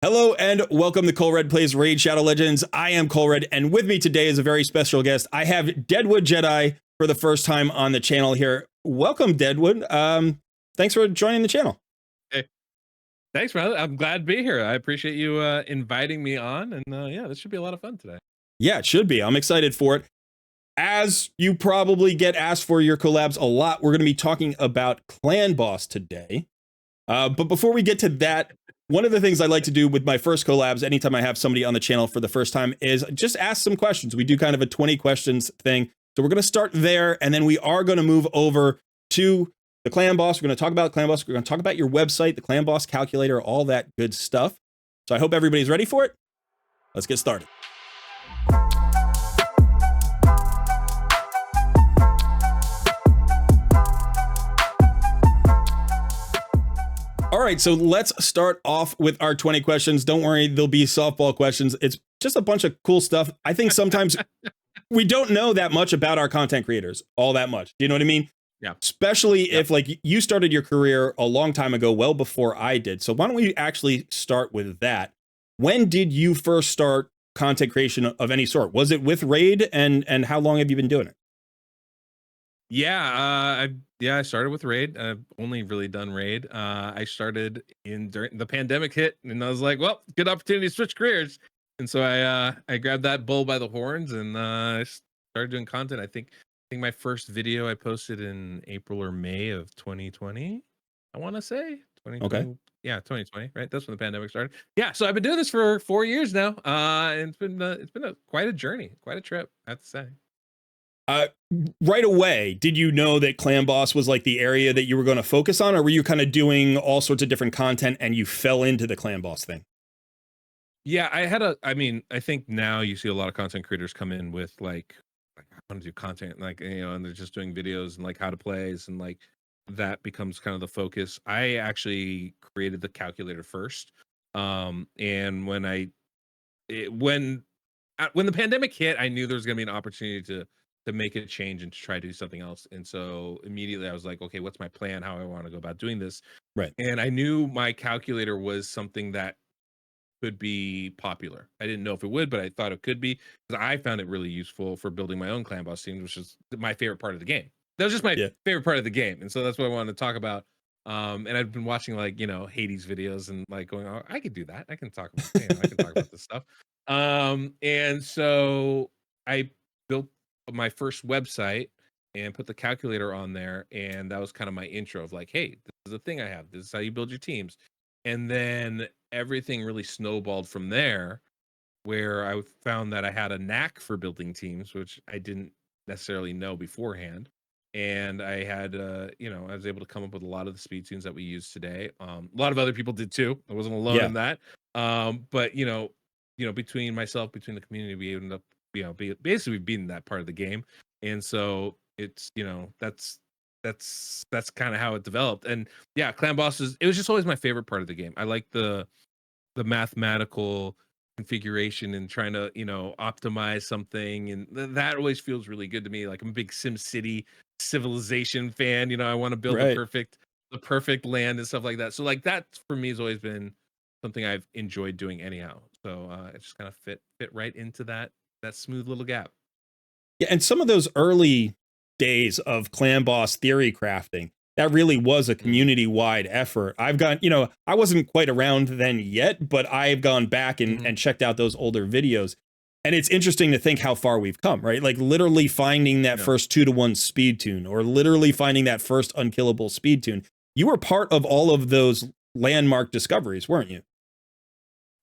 Hello and welcome to Cole Red Plays Raid Shadow Legends. I am Cole Red, and with me today is a very special guest. I have Deadwood Jedi for the first time on the channel here. Welcome, Deadwood. Thanks for joining the channel. Hey, thanks, brother. I'm glad to be here. I appreciate you inviting me on, and yeah, this should be a lot of fun today. Yeah, it should be. I'm excited for it. As you probably get asked for your collabs a lot, we're going to be talking about Clan Boss today. But before we get to that, one of the things I like to do with my first collabs, anytime I have somebody on the channel for the first time, is just ask some questions. We do kind of a 20 questions thing. So we're going to start there, and then we are going to move over to the Clan Boss. We're going to talk about Clan Boss. We're going to talk about your website, the Clan Boss calculator, all that good stuff. So I hope everybody's ready for it. Let's get started. All right, so let's start off with our 20 questions. Don't worry, there'll be softball questions. It's just a bunch of cool stuff. I think sometimes we don't know that much about our content creators, all that much. Do you know what I mean? Yeah. Especially if like you started your career a long time ago, well before I did. So why don't we actually start with that? When did you first start content creation of any sort? Was it with Raid, and how long have you been doing it? Yeah, I started with Raid. I've only really done Raid. I started during the pandemic hit, and I was like, well, good opportunity to switch careers. And so I grabbed that bull by the horns, and I started doing content. I think my first video I posted in April or May of 2020. I want to say 2020. Okay. Yeah, 2020, right? That's when the pandemic started. Yeah, so I've been doing this for 4 years now. And it's been quite a journey, quite a trip, I have to say. Right away, did you know that Clan Boss was like the area that you were going to focus on, or were you kind of doing all sorts of different content and you fell into the Clan Boss thing? Yeah, I think now you see a lot of content creators come in with like I want to do content, like, and they're just doing videos and like how to plays, and like that becomes kind of the focus. I actually created the calculator first. And when the pandemic hit, I knew there was going to be an opportunity to make a change and to try to do something else. And so immediately I was like, okay, what's my plan? How I want to go about doing this? Right. And I knew my calculator was something that could be popular. I didn't know if it would, but I thought it could be, because I found it really useful for building my own Clan Boss teams, which is my favorite part of the game. That was just my favorite part of the game. And so that's what I wanted to talk about. And I've been watching like, Hades videos and like going, oh, I could do that. I can talk about, I can talk about this stuff. And so I built my first website and put the calculator on there, and that was kind of my intro of like, hey, this is a thing I have, this is how you build your teams. And then everything really snowballed from there, where I found that I had a knack for building teams, which I didn't necessarily know beforehand. And I had I was able to come up with a lot of the speed tunes that we use today. A lot of other people did too. I wasn't alone in that. But between myself, between the community, we ended up basically being that part of the game. And so it's that's kind of how it developed. And yeah, Clan Bosses, it was just always my favorite part of the game. I like the mathematical configuration and trying to optimize something, and that always feels really good to me. Like, I'm a big Sim City Civilization fan. I want to build the perfect land and stuff like that. So like that for me has always been something I've enjoyed doing anyhow. So it just kind of fit right into that smooth little gap. Yeah, and some of those early days of Clan Boss theory crafting, that really was a community-wide effort. I've got, I wasn't quite around then yet, but I've gone back and checked out those older videos. And it's interesting to think how far we've come, right? Like literally finding that first 2-to-1 speed tune, or literally finding that first unkillable speed tune. You were part of all of those landmark discoveries, weren't you?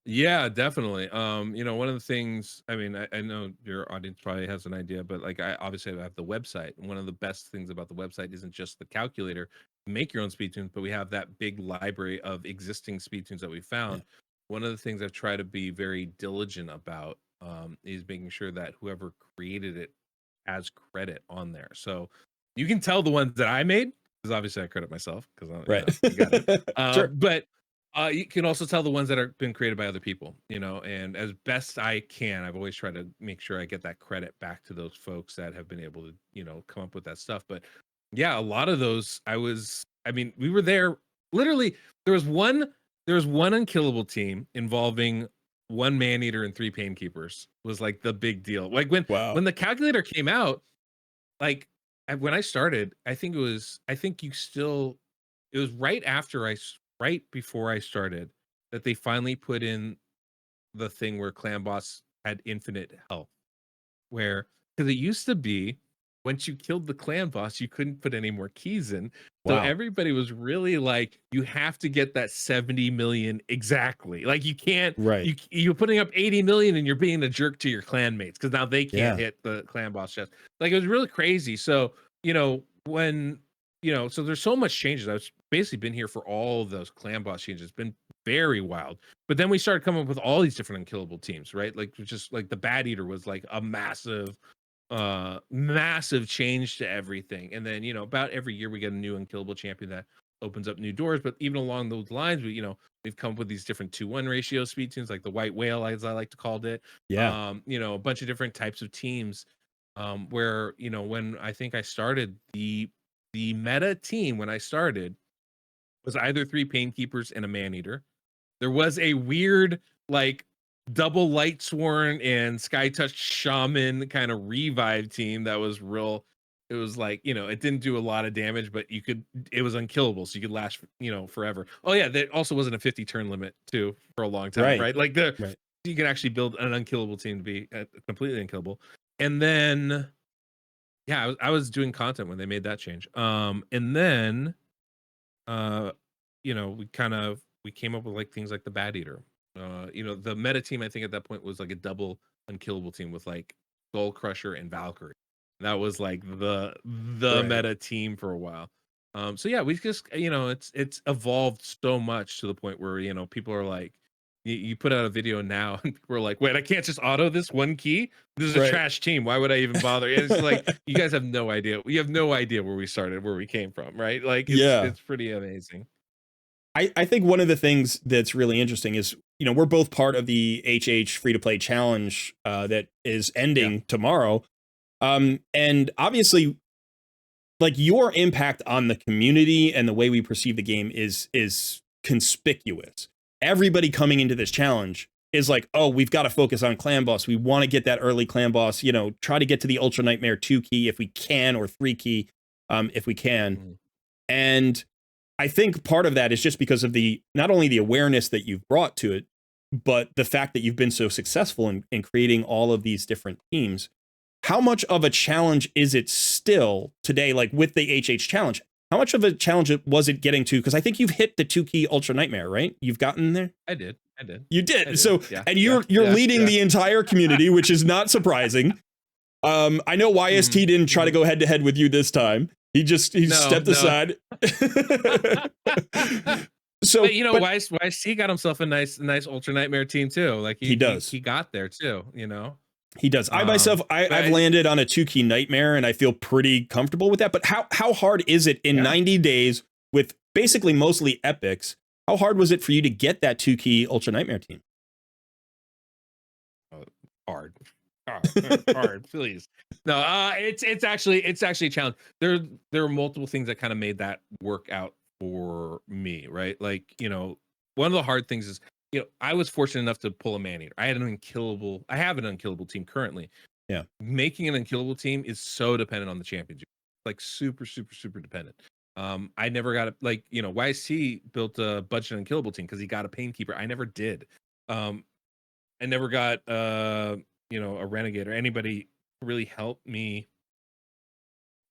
Yeah, definitely. One of the things, I mean, I know your audience probably has an idea, but like I obviously have the website. And one of the best things about the website isn't just the calculator, make your own speed tunes, but we have that big library of existing speed tunes that we found. Yeah. One of the things I've tried to be very diligent about is making sure that whoever created it has credit on there. So you can tell the ones that I made, because obviously I credit myself, because I got it. Sure. But you can also tell the ones that are been created by other people, and as best I can, I've always tried to make sure I get that credit back to those folks that have been able to, come up with that stuff. But yeah, a lot of those we were there. Literally, there was one There's one unkillable team involving one man eater and 3 pain keepers was like the big deal. Like Wow. when the calculator came out, like when I started, I think you still it was right before I started that they finally put in the thing where clan boss had infinite health. Where because it used to be once you killed the clan boss, you couldn't put any more keys in. So Wow. everybody was really like, you have to get that 70 million exactly. Like you can't Right. you're putting up 80 million and you're being a jerk to your clanmates because now they can't Yeah. hit the clan boss chest. Like it was really crazy. So, when so there's so much changes. I've basically been here for all of those clan boss changes. It's been very wild. But then we started coming up with all these different unkillable teams, right? Like just like the Bad Eater was like a massive change to everything. And then, about every year we get a new unkillable champion that opens up new doors. But even along those lines, we've come up with these different 2-1 ratio speed teams, like the white whale, as I like to call it. Yeah. A bunch of different types of teams. Where, when I think I started the meta team when I started was either 3 pain keepers and a man eater. There was a weird, like, double light sworn and sky touch shaman kind of revive team that was real. It was like, it didn't do a lot of damage, but it was unkillable, so you could last, forever. Oh yeah, there also wasn't a 50 turn limit too for a long time, Right. right? Like Right. you can actually build an unkillable team to be completely unkillable. And then, yeah, I was doing content when they made that change. And then, uh, we came up with like things like the Bad Eater. The meta team I think at that point was like a double unkillable team with like Skull Crusher and Valkyrie. That was like the Right. meta team for a while. So yeah, we just it's evolved so much to the point where people are like, you put out a video now and people are like, wait, I can't just auto this one key. This is a Right. trash team. Why would I even bother? And it's like you guys have no idea. We have no idea where we started, where we came from, right? Like it's Yeah. it's pretty amazing. I think one of the things that's really interesting is, we're both part of the HH free to play challenge that is Yeah. ending tomorrow. And obviously, like your impact on the community and the way we perceive the game is conspicuous. Everybody coming into this challenge is like, oh, we've got to focus on clan boss. We want to get that early clan boss. Try to get to the Ultra Nightmare 2 key if we can, or 3 key if we can. Mhm. And I think part of that is just because of the not only the awareness that you've brought to it, but the fact that you've been so successful in creating all of these different teams. How much of a challenge is it still today, like with the HH challenge? How much of a challenge was it getting to? Because I think you've hit the 2 key Ultra Nightmare, right? You've gotten there. I did. I did. You I did. did. So, Yeah. and Yeah. you're Yeah. leading Yeah. the entire community, which is not surprising. I know YST Mhm. didn't try to Mhm. go head to head with you this time. He No, stepped no. aside. So, But but YC got himself a nice Ultra Nightmare team too. Like he does. he got there too. He does. I myself, But I've landed on a 2 key Nightmare, and I feel pretty comfortable with that. But how hard is it in yeah, 90 days with basically mostly epics? How hard was it for you to get that 2 key Ultra Nightmare team? hard, hard, please. No, it's actually a challenge. There are multiple things that kind of made that work out for me, right? Like one of the hard things is I was fortunate enough to pull a man eater. I have an unkillable team currently. Yeah. Making an unkillable team is so dependent on the championship, like super super super dependent. I never got YC built a budget unkillable team because he got a pain keeper. I never did. I never got a renegade or anybody to really help me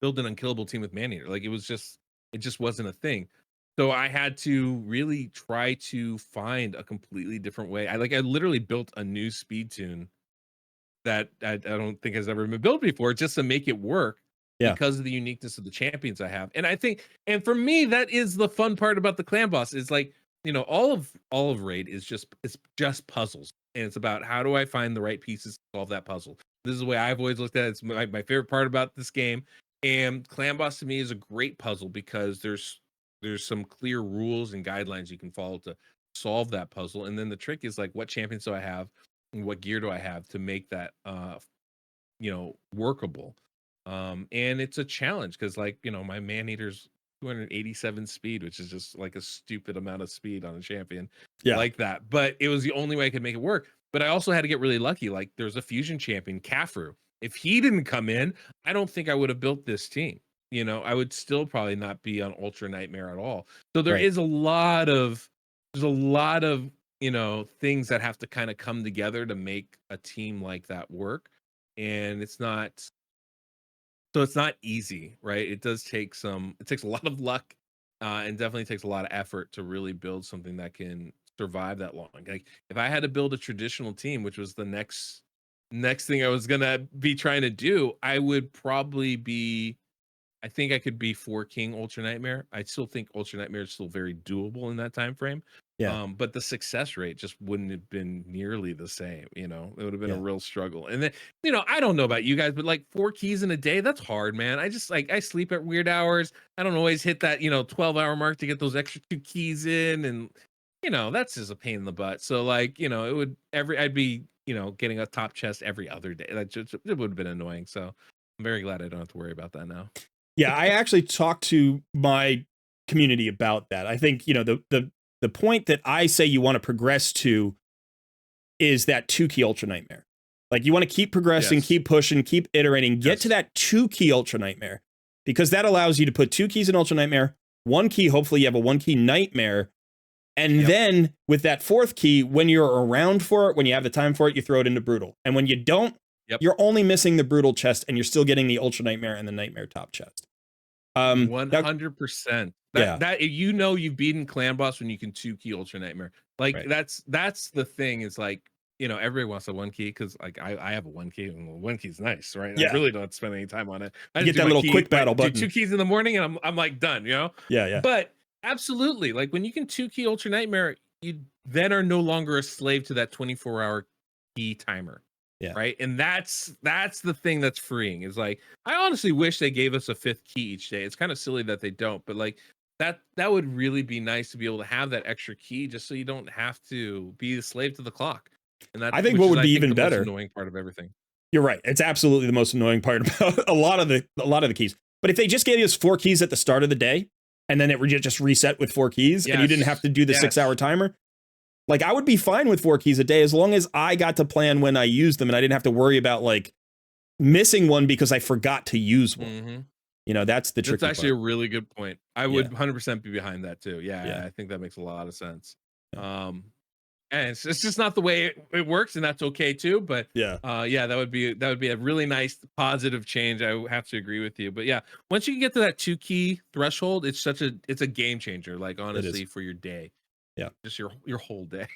build an unkillable team with man eater. Like it just wasn't a thing. So I had to really try to find a completely different way. I literally built a new speed tune that I don't think has ever been built before, just to make it work Yeah. because of the uniqueness of the champions I have. And I think, and for me, that is the fun part about the clan boss is like, all of Raid is it's just puzzles. And it's about how do I find the right pieces to solve that puzzle. This is the way I've always looked at it. It's my favorite part about this game. And clan boss to me is a great puzzle because there's some clear rules and guidelines you can follow to solve that puzzle. And then the trick is like, what champions do I have? And what gear do I have to make that workable? And it's a challenge because my man eater's 287 speed, which is just like a stupid amount of speed on a champion Yeah. like that. But it was the only way I could make it work. But I also had to get really lucky. Like there's a fusion champion, Kafru. If he didn't come in, I don't think I would have built this team. You know, I would still probably not be on Ultra Nightmare at all. So there Right. is there's a lot of, you know, things that have to kind of come together to make a team like that work. And it's not easy, right? It takes a lot of luck, and definitely takes a lot of effort to really build something that can survive that long. Like if I had to build a traditional team, which was the next thing I was gonna be trying to do, I would probably be I think I could be 4 King Ultra Nightmare. I still think Ultra Nightmare is still very doable in that time frame. Yeah. But the success rate just wouldn't have been nearly the same, you know. It would have been a Yeah. real struggle. And then, you know, I don't know about you guys, but like 4 keys in a day, that's hard, man. I just like I sleep at weird hours. I don't always hit that, you know, 12-hour mark to get those extra 2 keys in. And, you know, that's just a pain in the butt. So like, you know, I'd be, you know, getting a top chest every other day. That just it would have been annoying. So I'm very glad I don't have to worry about that now. Yeah, I actually talked to my community about that. I think, you know, the point that I say you want to progress to is that 2-key Ultra Nightmare. Like you want to keep progressing, Yes. keep pushing, keep iterating, get to Yes. that 2-key Ultra Nightmare, because that allows you to put 2 keys in Ultra Nightmare, 1 key, hopefully you have a 1-key Nightmare, and Yep. then with that 4th key, when you're around for it, when you have the time for it, you throw it into Brutal. And when you don't, Yep. you're only missing the Brutal chest and you're still getting the Ultra Nightmare and the Nightmare top chest. 100%. Yeah. That you know you've beaten Clan Boss when you can 2-key Ultra Nightmare. Like Right. that's the thing. Is like, you know, everybody wants a 1 key because like I have a 1 key and 1 key's nice, right? Yeah. I really don't have to spend any time on it. I You just get that do my little quick battle do button. 2 keys in the morning and I'm like done, you know? Yeah, yeah. But absolutely, like when you can 2-key Ultra Nightmare, you then are no longer a slave to that 24-hour key timer. Yeah. Right. And that's the thing that's freeing. Is like I honestly wish they gave us a 5th key each day. It's kind of silly that they don't, but like that would really be nice to be able to have that extra key just so you don't have to be a slave to the clock. And that I think which what is would I be think even the most better. annoying part of everything. You're right. It's absolutely the most annoying part about a lot of the keys. But if they just gave us 4 keys at the start of the day, and then it would just reset with 4 keys, and you didn't have to do the 6-hour timer, like I would be fine with 4 keys a day as long as I got to plan when I used them, and I didn't have to worry about like missing one because I forgot to use one. Mm-hmm. You know, that's the tricky That's actually part. a really good point. I would 100% be behind that too. Yeah, I think that makes a lot of sense. Yeah. And it's just not the way it works, and that's okay too. But Yeah. that would be a really nice positive change. I have to agree with you. But yeah, once you can get to that 2-key threshold, it's a game changer. Like honestly, for your day. Yeah. Just your whole day.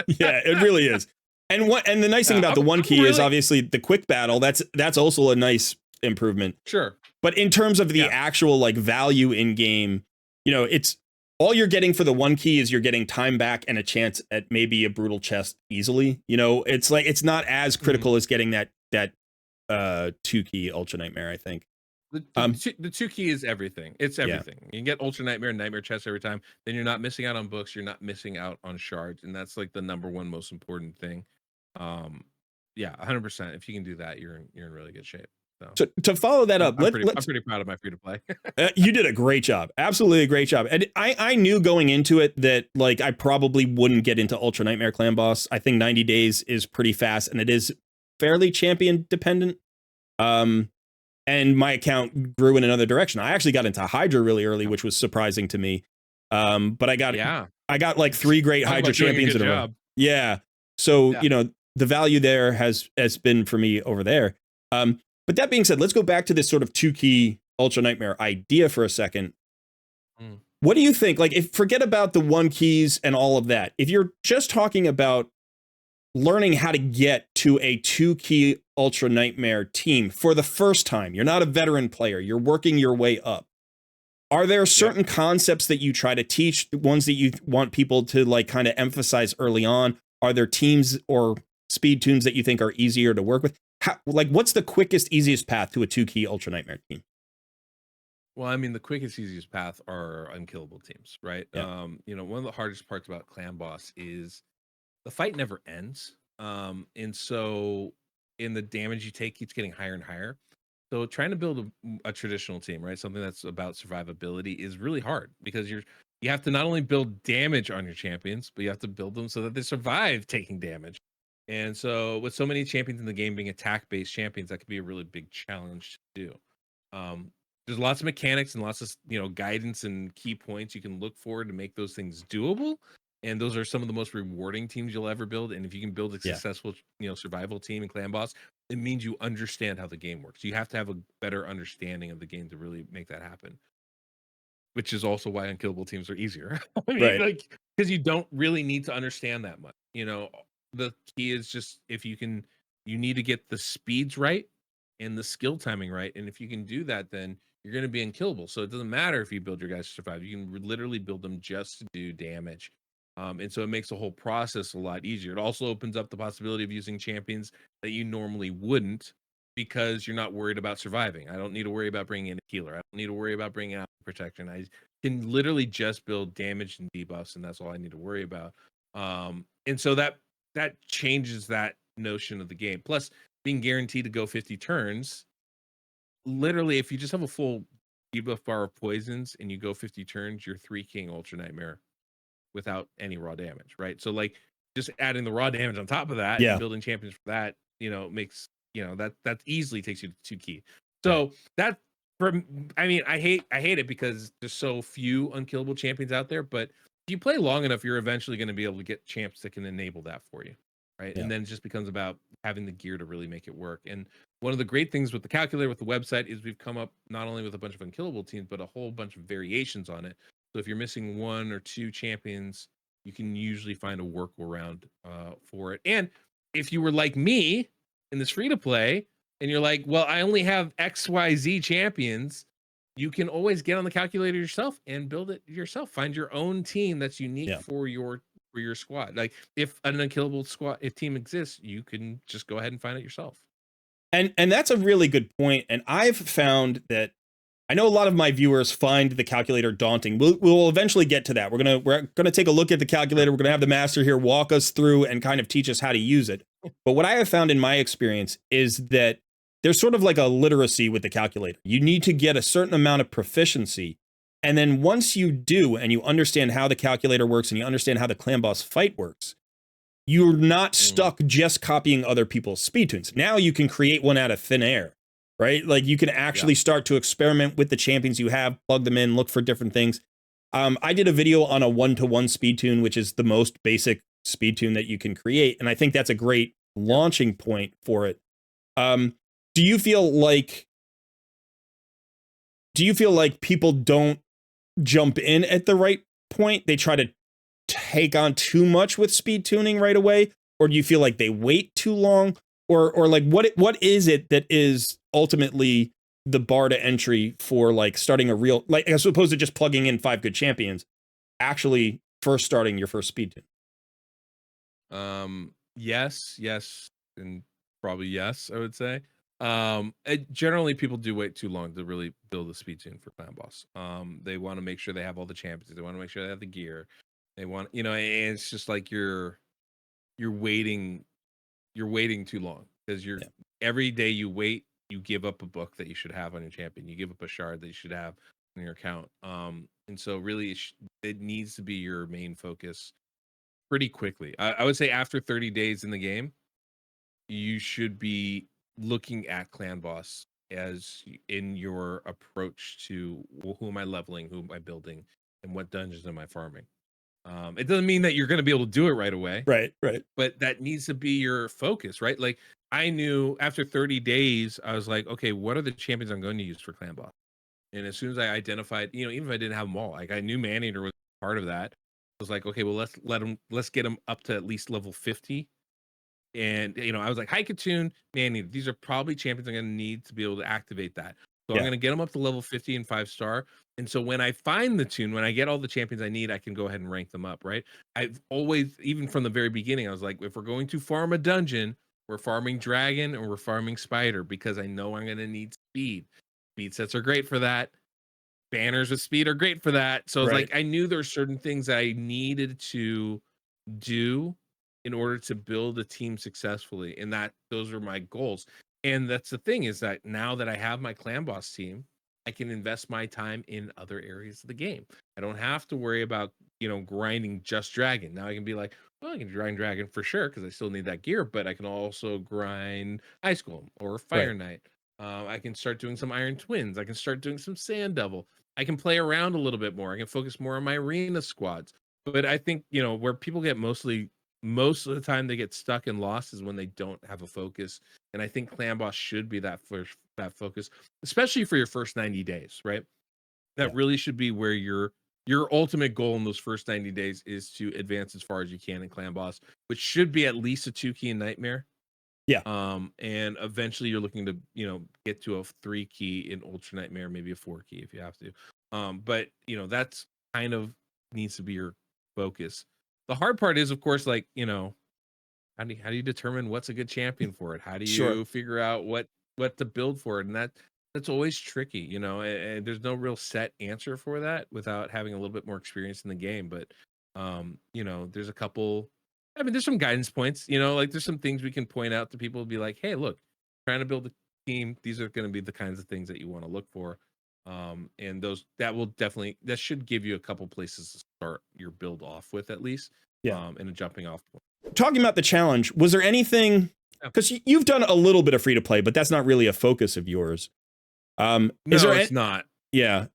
Yeah, it really is. And the nice thing about the 1 key is obviously the quick battle. That's also a nice improvement. Sure. But in terms of the actual like value in game, you know, it's all you're getting for the 1 key is you're getting time back and a chance at maybe a brutal chest easily. You know, it's like it's not as critical as getting that 2-key Ultra Nightmare, I think. The 2-key is everything. It's everything. You can get Ultra Nightmare and Nightmare Chest every time. Then you're not missing out on books. You're not missing out on shards, and that's like the number one most important thing. 100%. If you can do that, you're in really good shape. So to follow that up, I'm pretty proud of my free to play. You did a great job. Absolutely a great job. And I knew going into it that like I probably wouldn't get into Ultra Nightmare Clan Boss. I think 90 days is pretty fast and it is fairly champion dependent. And my account grew in another direction. I actually got into Hydra really early, which was surprising to me. But I got like 3 great Hydra champions in a row. Yeah. So, you know, the value there has been for me over there. But that being said, let's go back to this sort of 2-key Ultra Nightmare idea for a second. What do you think? Like, forget about the 1 keys and all of that. If you're just talking about learning how to get to a 2-key Ultra Nightmare team for the first time, you're not a veteran player, you're working your way up. Are there certain concepts that you try to teach, the ones that you want people to like kind of emphasize early on? Are there teams or speed tunes that you think are easier to work with? What's the quickest, easiest path to a 2-key Ultra Nightmare team? Well, I mean, the quickest, easiest path are unkillable teams, right? Yeah. You know, one of the hardest parts about Clan Boss is the fight never ends. And so in the damage you take keeps getting higher and higher. So trying to build a traditional team, right? Something that's about survivability is really hard because you have to not only build damage on your champions, but you have to build them so that they survive taking damage. And so with so many champions in the game being attack-based champions, that could be a really big challenge to do. Um, there's lots of mechanics and lots of guidance and key points you can look for to make those things doable. And those are some of the most rewarding teams you'll ever build. And if you can build a Yeah. successful, survival team and clan boss, it means you understand how the game works. You have to have a better understanding of the game to really make that happen. Which is also why unkillable teams are easier. I mean, Right. like, because you don't really need to understand that much. The key is just you need to get the speeds right and the skill timing right. And if you can do that, then you're going to be unkillable. So it doesn't matter if you build your guys to survive. You can literally build them just to do damage. And so it makes the whole process a lot easier. It also opens up the possibility of using champions that you normally wouldn't because you're not worried about surviving. I don't need to worry about bringing in a healer. I don't need to worry about bringing out protection. I can literally just build damage and debuffs, and that's all I need to worry about. And so that changes that notion of the game. Plus, being guaranteed to go 50 turns, literally, if you just have a full debuff bar of poisons and you go 50 turns, you're 3 King Ultra Nightmare without any raw damage, right? So like just adding the raw damage on top of that and building champions for that, makes that easily takes you to 2 key. So that I mean, I hate it because there's so few unkillable champions out there, but if you play long enough, you're eventually going to be able to get champs that can enable that for you, right? And then it just becomes about having the gear to really make it work. And one of the great things with the calculator, with the website, is we've come up not only with a bunch of unkillable teams, but a whole bunch of variations on it. So if you're missing 1 or 2 champions, you can usually find a workaround for it. And if you were like me in this free to play, and you're like, well, I only have XYZ champions, you can always get on the calculator yourself and build it yourself. Find your own team that's unique for your squad. Like if an unkillable if team exists, you can just go ahead and find it yourself. And that's a really good point. And I've found that I know a lot of my viewers find the calculator daunting. We'll eventually get to that. We're gonna take a look at the calculator. We're gonna have the master here walk us through and kind of teach us how to use it. But what I have found in my experience is that there's sort of like a literacy with the calculator. You need to get a certain amount of proficiency. And then once you do, and you understand how the calculator works and you understand how the clan boss fight works, you're not stuck just copying other people's speed tunes. Now you can create one out of thin air, right? Like you can actually start to experiment with the champions you have, plug them in, look for different things. I did a video on a 1-to-1 speed tune, which is the most basic speed tune that you can create. And I think that's a great launching point for it. Do you feel like people don't jump in at the right point? They try to take on too much with speed tuning right away, or do you feel like they wait too long, or like what is it that is ultimately the bar to entry for like starting a real, like as opposed to just plugging in 5 good champions, actually first starting your first speed tune? Yes, and probably yes, I would say. Generally people do wait too long to really build a speed tune for clan boss. They want to make sure they have all the champions, they want to make sure they have the gear, they want, and it's just like you're waiting too long because every day you wait, you give up a book that you should have on your champion, you give up a shard that you should have on your account. And so really it needs to be your main focus pretty quickly. I would say after 30 days in the game, you should be looking at clan boss as in your approach to who am I leveling, who am I building, and what dungeons am I farming. It doesn't mean that you're going to be able to do it right away, Right. but that needs to be your focus, right? Like I knew after 30 days, I was like, okay, what are the champions I'm going to use for clan boss? And as soon as I identified, even if I didn't have them all, like I knew Maneater was part of that. I was like, okay, well, let's get him up to at least level 50. And I was like, Haikatune, Maneater, these are probably champions I'm going to need to be able to activate that. So I'm going to get them up to level 50 and 5-star. And so when I find the tune, when I get all the champions I need, I can go ahead and rank them up, right? I've always, even from the very beginning, I was like, if we're going to farm a dungeon, we're farming dragon or we're farming spider because I know I'm going to need speed. Speed sets are great for that. Banners with speed are great for that. So I was like, I knew there were certain things I needed to do in order to build a team successfully, and that those are my goals. And that's the thing, is that now that I have my clan boss team, I can invest my time in other areas of the game. I don't have to worry about, grinding just dragon. Now I can be like, well, I can grind dragon for sure because I still need that gear, but I can also grind ice golem or fire Right. knight. I can start doing some iron twins. I can start doing some sand devil. I can play around a little bit more. I can focus more on my arena squads. But I think, where people get most of the time they get stuck and lost is when they don't have a focus. And I think clan boss should be that focus, especially for your first 90 days, right? Yeah. That really should be where your ultimate goal in those first 90 days is to advance as far as you can in clan boss, which should be at least a 2-key in nightmare. Yeah. And eventually you're looking to, get to a 3-key in ultra nightmare, maybe a 4-key if you have to. But that's kind of needs to be your focus. The hard part is, of course, like, how do you determine what's a good champion for it? How do Sure. you figure out what to build for it? And that's always tricky, and there's no real set answer for that without having a little bit more experience in the game. But there's a couple, I mean, there's some guidance points, like there's some things we can point out to people, be like, hey, look, trying to build a team, these are going to be the kinds of things that you want to look for. And that should give you a couple places to start your build off with, at least. Yeah. And a jumping off point. Talking about the challenge, was there anything, because you've done a little bit of free to play, but that's not really a focus of yours. No, it's not. Yeah.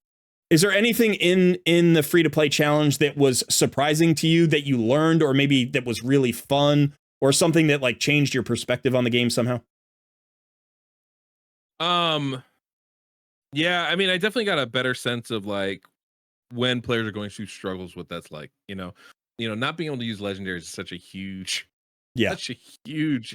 Is there anything in the free to play challenge that was surprising to you, that you learned, or maybe that was really fun, or something that like changed your perspective on the game somehow? Yeah, I mean, I definitely got a better sense of like when players are going through struggles, what that's like, not being able to use legendaries is such a huge Yeah.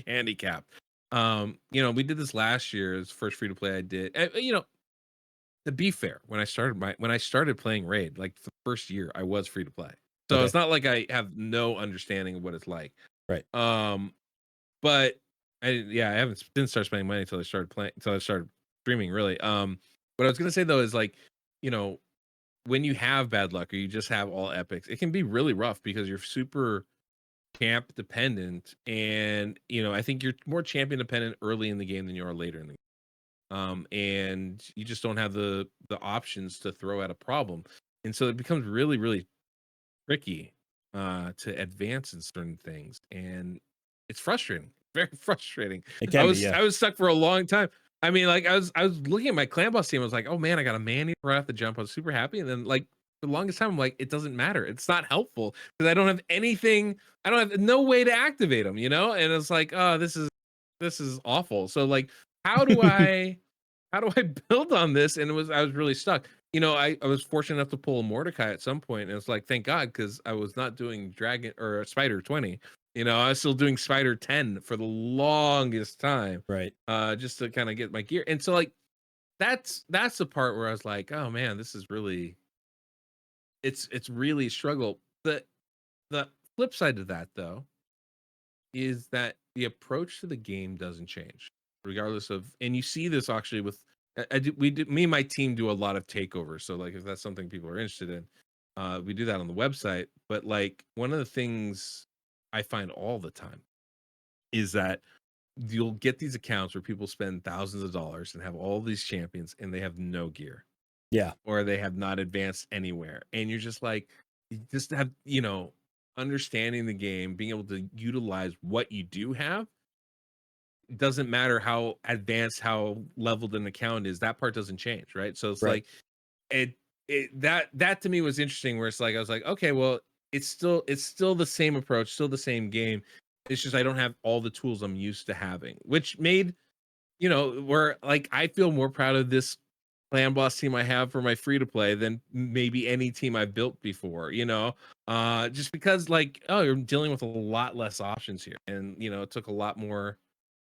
handicap. We did this last year as first free to play I did. To be fair, when I started playing Raid, like the first year, I was free to play. So Okay. it's not like I have no understanding of what it's like. Right. But I didn't start spending money until I started streaming, really. What I was gonna say though is like, when you have bad luck or you just have all epics, it can be really rough because you're super camp dependent, and I think you're more champion dependent early in the game than you are later in the game. And you just don't have the options to throw at a problem, and so it becomes really, really tricky to advance in certain things, and it's frustrating, very frustrating. It can be, yeah. I was stuck for a long time. I mean, like I was looking at my clan boss team. I was like, oh man, I got a man eater right off the jump. I was super happy, and then like the longest time, I'm like, it doesn't matter. It's not helpful because I don't have anything. I don't have no way to activate them, and it's like, oh, this is awful. So like, how do I build on this? And I was really stuck. I was fortunate enough to pull a Mordecai at some point, and it's like, thank God, because I was not doing Dragon or Spider 20. I was still doing Spider 10 for the longest time, Right. just to kind of get my gear. And so like, that's the part where I was like, oh man, this is really, it's really a struggle. The flip side to that though is that the approach to the game doesn't change regardless of, and you see this actually with, me and my team do a lot of takeovers. So like, if that's something people are interested in, we do that on the website. But like, one of the things I find all the time is that you'll get these accounts where people spend thousands of dollars and have all these champions and they have no gear. Yeah. Or they have not advanced anywhere. And you're just like, you just have, understanding the game, being able to utilize what you do have. It doesn't matter how advanced, how leveled an account is, that part doesn't change, right? So it's Right. like that to me was interesting, where it's like I was like, okay, well, it's still the same approach, still the same game. It's just I don't have all the tools I'm used to having, which made, where like I feel more proud of this clan boss team I have for my free to play than maybe any team I've built before, just because like, oh, you're dealing with a lot less options here. And it took a lot more,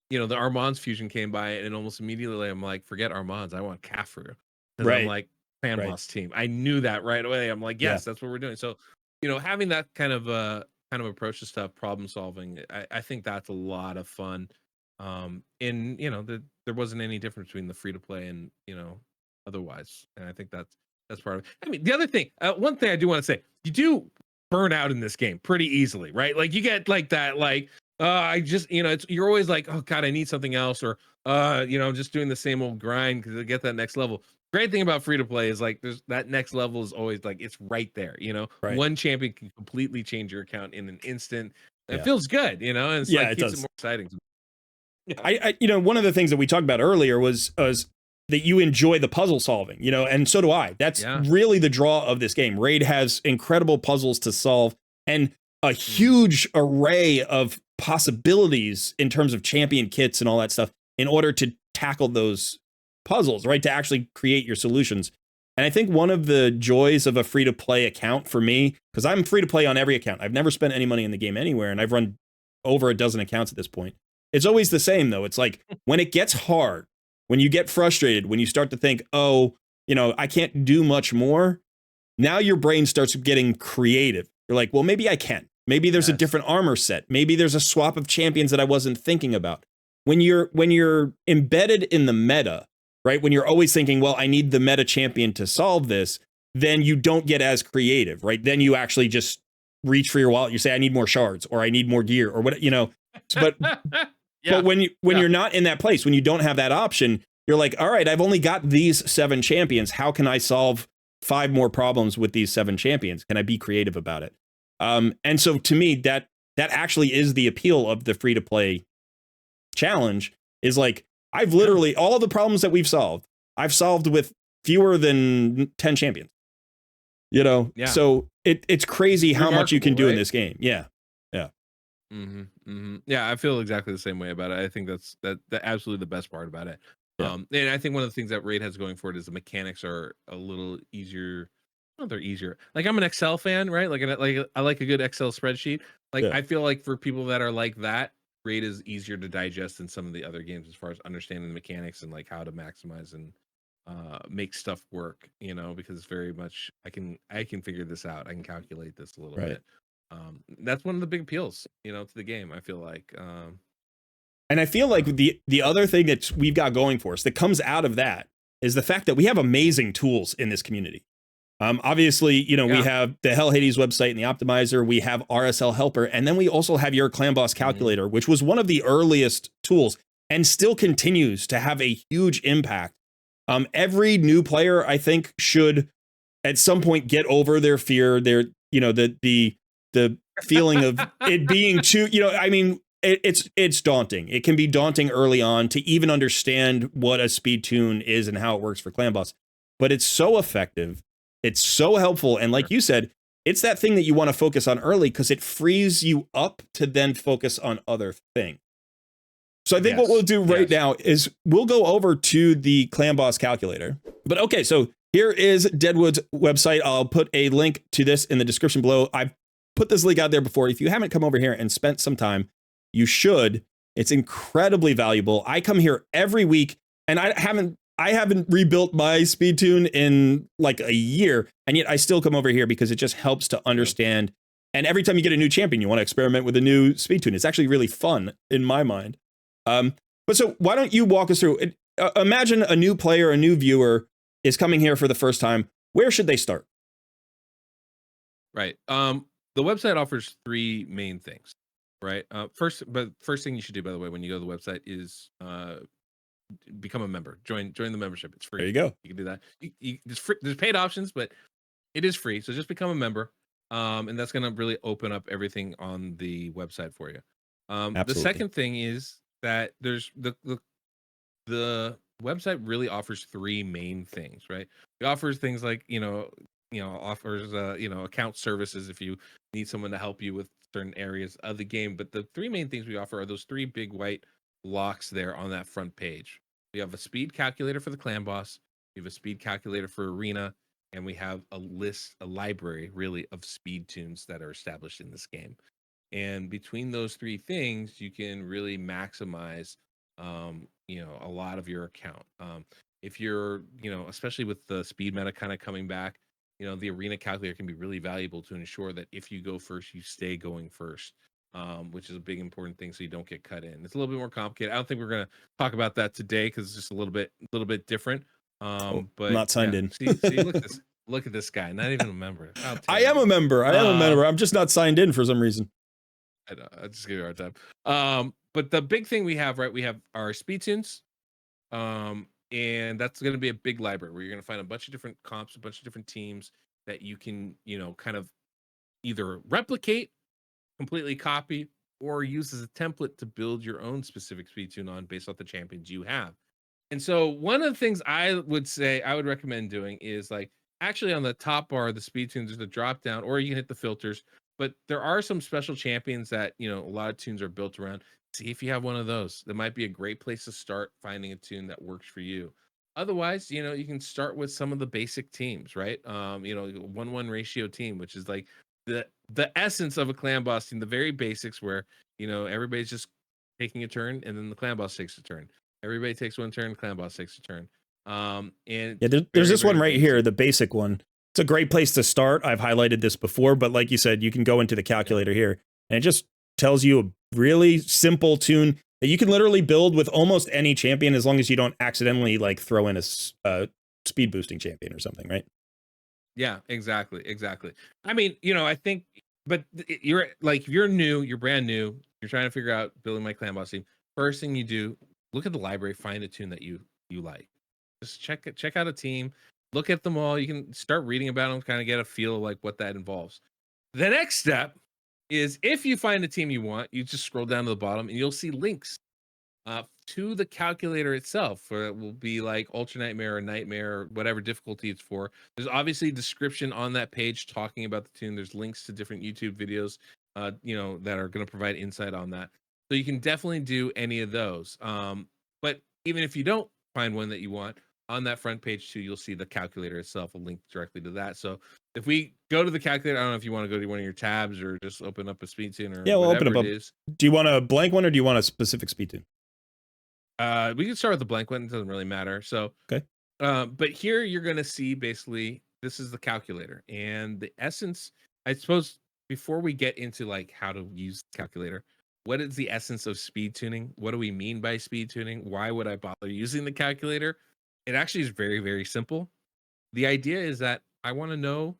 the Armand's fusion came by, and almost immediately I'm like, forget Armand's, I want Cafu. Because I'm Right. like, clan Right. boss team. I knew that right away. I'm like, Yeah. yes, that's what we're doing. So, having that kind of approach to stuff, problem solving, I think that's a lot of fun. And there wasn't any difference between the free to play and otherwise. And I think that's part of it. I mean, the other thing, one thing I do want to say, you do burn out in this game pretty easily, right? Like you get like that, like I just, you're always like, oh God, I need something else, or I'm just doing the same old grind because I get that next level. Great thing about free to play is like there's that next level is always like it's right there. Right. One champion can completely change your account in an instant. It Yeah. feels good, and it's Yeah, like it keeps it does. more exciting. Yeah. One of the things that we talked about earlier was that you enjoy the puzzle solving, and so do I. That's Yeah. really the draw of this game. Raid has incredible puzzles to solve and a Mhm. huge array of possibilities in terms of champion kits and all that stuff in order to tackle those puzzles, right? To actually create your solutions. And I think one of the joys of a free to play account for me, because I'm free to play on every account, I've never spent any money in the game anywhere, and I've run over a dozen accounts at this point. It's always the same though. It's like when it gets hard, when you get frustrated, when you start to think, oh, I can't do much more, now your brain starts getting creative. You're like, well, maybe I can. Maybe there's a Yes. different armor set. Maybe there's a swap of champions that I wasn't thinking about. When you're embedded in the meta, right? When you're always thinking, well, I need the meta champion to solve this, then you don't get as creative, right? Then you actually just reach for your wallet. You say, I need more shards, or I need more gear, or what, But Yeah. when Yeah. you're not in that place, when you don't have that option, you're like, all right, I've only got these 7 champions. How can I solve 5 more problems with these 7 champions? Can I be creative about it? And so to me, that actually is the appeal of the free to play challenge. Is like I've literally all the problems that we've solved, I've solved with fewer than 10 champions. Yeah. So it's crazy how much you can Remarkable, do in right? this game. Yeah, yeah, Yeah, I feel exactly the same way about it. I think that's absolutely the best part about it. yeah. And I think one of the things that Raid has going for it is the mechanics are a little easier. No, they're easier. Like I'm an Excel fan, right? Like I like a good Excel spreadsheet. Like Yeah. I feel like for people that are like that, Raid is easier to digest than some of the other games as far as understanding the mechanics and like how to maximize and make stuff work. Because it's very much I can figure this out. I can calculate this a little Right. bit. That's one of the big appeals, to the game. I feel like And I feel like the other thing that we've got going for us that comes out of that is the fact that we have amazing tools in this community. Obviously, we yeah. have the Hell Hades website and the optimizer. We have RSL Helper, and then we also have your Clan Boss Mhm. calculator, which was one of the earliest tools and still continues to have a huge impact. Every new player, I think, should at some point get over their fear, the feeling of it being too, I mean, it's daunting. It can be daunting early on to even understand what a speed tune is and how it works for Clan Boss. But it's so effective. It's so helpful. And like Sure. you said, it's that thing that you want to focus on early because it frees you up to then focus on other things. So I think what we'll Yes. do right Yes. now is we'll go over to the Clan Boss calculator. But okay, so here is Deadwood's website. I'll put a link to this in the description below. I've put this link out there before. If you haven't come over here and spent some time, you should. It's incredibly valuable. I come here every week, and I haven't rebuilt my speed tune in like a year, and yet I still come over here because it just helps to understand. And every time you get a new champion, you want to experiment with a new speed tune. It's actually really fun in my mind. But so why don't you walk us through it? Imagine a new player, a new viewer is coming here for the first time. Where should they start? Right. The website offers 3 main things, right? First thing you should do, by the way, when you go to the website is become a member. Join the membership. It's free. There you go. You can do that. There's paid options, but it is free. So just become a member. And that's going to really open up everything on the website for you. The Absolutely. second thing is that there's the website really offers 3 main things, right? It offers things like, offers account services if you need someone to help you with certain areas of the game. But the 3 main things we offer are those 3 big white blocks there on that front page. We have a speed calculator for the clan boss, we have a speed calculator for arena, and we have a library really of speed tunes that are established in this game. And between those 3 things, you can really maximize a lot of your account. If you're, especially with the speed meta kind of coming back, the arena calculator can be really valuable to ensure that if you go first, you stay going first. Which is a big important thing so you don't get cut in. It's a little bit more complicated. I don't think we're gonna talk about that today because it's just a little bit different. I'm But not signed yeah, in. see, look at this guy, not even a member. How I am a terrible. member. I am a Uh, member. I'm just not signed in for some reason. I know, I just give you a hard time. But the big thing we have, right? We have our speed tunes, and that's going to be a big library where you're going to find a bunch of different comps, a bunch of different teams that you can, kind of either replicate, completely copy, or use as a template to build your own specific speed tune on based off the champions you have. And so one of the things I would say I would recommend doing is like actually on the top bar of the speed tunes, there's a drop down, or you can hit the filters. But there are some special champions that a lot of tunes are built around. See if you have one of those. That might be a great place to start finding a tune that works for you. Otherwise, you can start with some of the basic teams, right? 1-1 ratio team, which is like the essence of a clan boss team, the very basics where everybody's just taking a turn and then the clan boss takes a turn. Everybody takes one turn, clan boss takes a turn. And Yeah, there's very, this one very right basic. here, the basic one. It's a great place to start. I've highlighted this before, but like you said, you can go into the calculator here and it just tells you a really simple tune that you can literally build with almost any champion as long as you don't accidentally like throw in a speed boosting champion or something, right? Yeah, exactly. I mean, I think, but you're like, if you're new, you're brand new, you're trying to figure out building my clan boss team. First thing you do, look at the library, find a tune that you like. Just check out a team, look at them all. You can start reading about them, kind of get a feel of like what that involves. The next step is if you find a team you want, you just scroll down to the bottom and you'll see links to the calculator itself. Where it will be like Ultra Nightmare or Nightmare or whatever difficulty it's for. There's obviously a description on that page talking about the tune. There's links to different YouTube videos, that are going to provide insight on that. So you can definitely do any of those. But even if you don't find one that you want, on that front page too, you'll see the calculator itself, a link directly to that. So if we go to the calculator, I don't know if you want to go to one of your tabs or just open up a speed tune or Yeah, we'll open whatever up it is. Do you want a blank one or do you want a specific speed tune? We can start with the blank one. It doesn't really matter. So, Okay. but here you're going to see basically this is the calculator and the essence. I suppose before we get into like how to use the calculator, what is the essence of speed tuning? What do we mean by speed tuning? Why would I bother using the calculator? It actually is very, very simple. The idea is that I want to know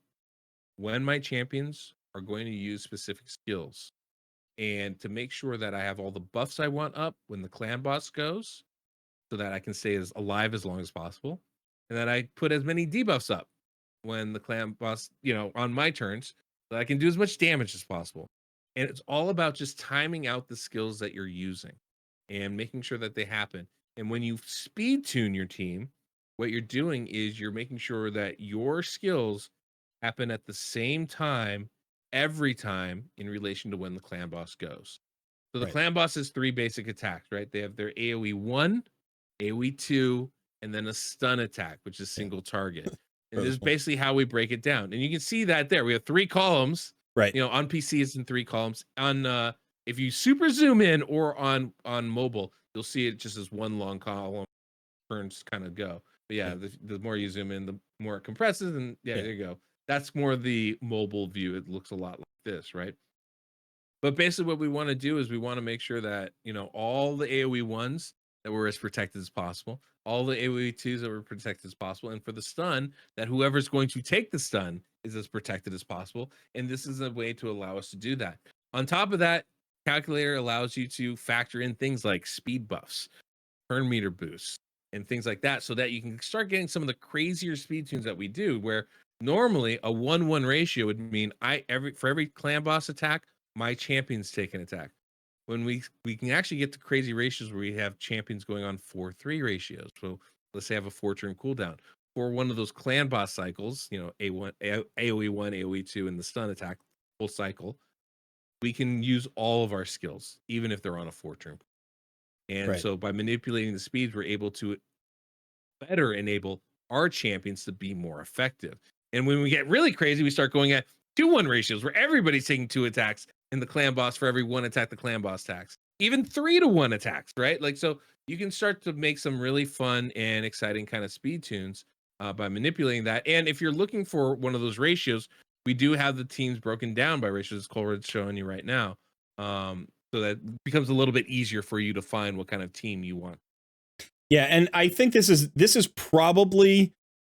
when my champions are going to use specific skills and to make sure that I have all the buffs I want up when the clan boss goes so that I can stay as alive as long as possible. And that I put as many debuffs up when the clan boss, on my turns, so that I can do as much damage as possible. And it's all about just timing out the skills that you're using and making sure that they happen. And when you speed tune your team, what you're doing is you're making sure that your skills happen at the same time every time in relation to when the clan boss goes. So the Right. clan boss has 3 basic attacks, right? They have their AoE 1, AoE 2, and then a stun attack, which is single target. And this is basically how we break it down. And you can see that there. We have 3 columns. Right. On PC it's in 3 columns. On if you super zoom in or on mobile, you'll see it just as one long column. Turns kind of go. But yeah, the more you zoom in, the more it compresses. And there you go. That's more the mobile view. It looks a lot like this, right? But basically what we want to do is we want to make sure that, all the AoE 1s that were as protected as possible, all the AoE 2s that were protected as possible, and for the stun, that whoever's going to take the stun is as protected as possible. And this is a way to allow us to do that. On top of that, calculator allows you to factor in things like speed buffs, turn meter boosts, and things like that, so that you can start getting some of the crazier speed tunes that we do, where normally a 1-1 ratio would mean for every clan boss attack, my champions take an attack. When we can actually get to crazy ratios where we have champions going on 4-3 ratios. So let's say I have a 4-turn cooldown for one of those clan boss cycles, A1, AoE 1, AoE 2, and the stun attack full cycle. We can use all of our skills, even if they're on a 4-turn. And so by manipulating the speeds, we're able to better enable our champions to be more effective. And when we get really crazy, we start going at 2-1 ratios where everybody's taking 2 attacks in the clan boss for every 1 attack the clan boss attacks. Even 3-1 attacks, right? Like, so you can start to make some really fun and exciting kind of speed tunes by manipulating that. And if you're looking for one of those ratios, we do have the teams broken down by ratios, as Coleridge's showing you right now. So that becomes a little bit easier for you to find what kind of team you want. Yeah, and I think this is probably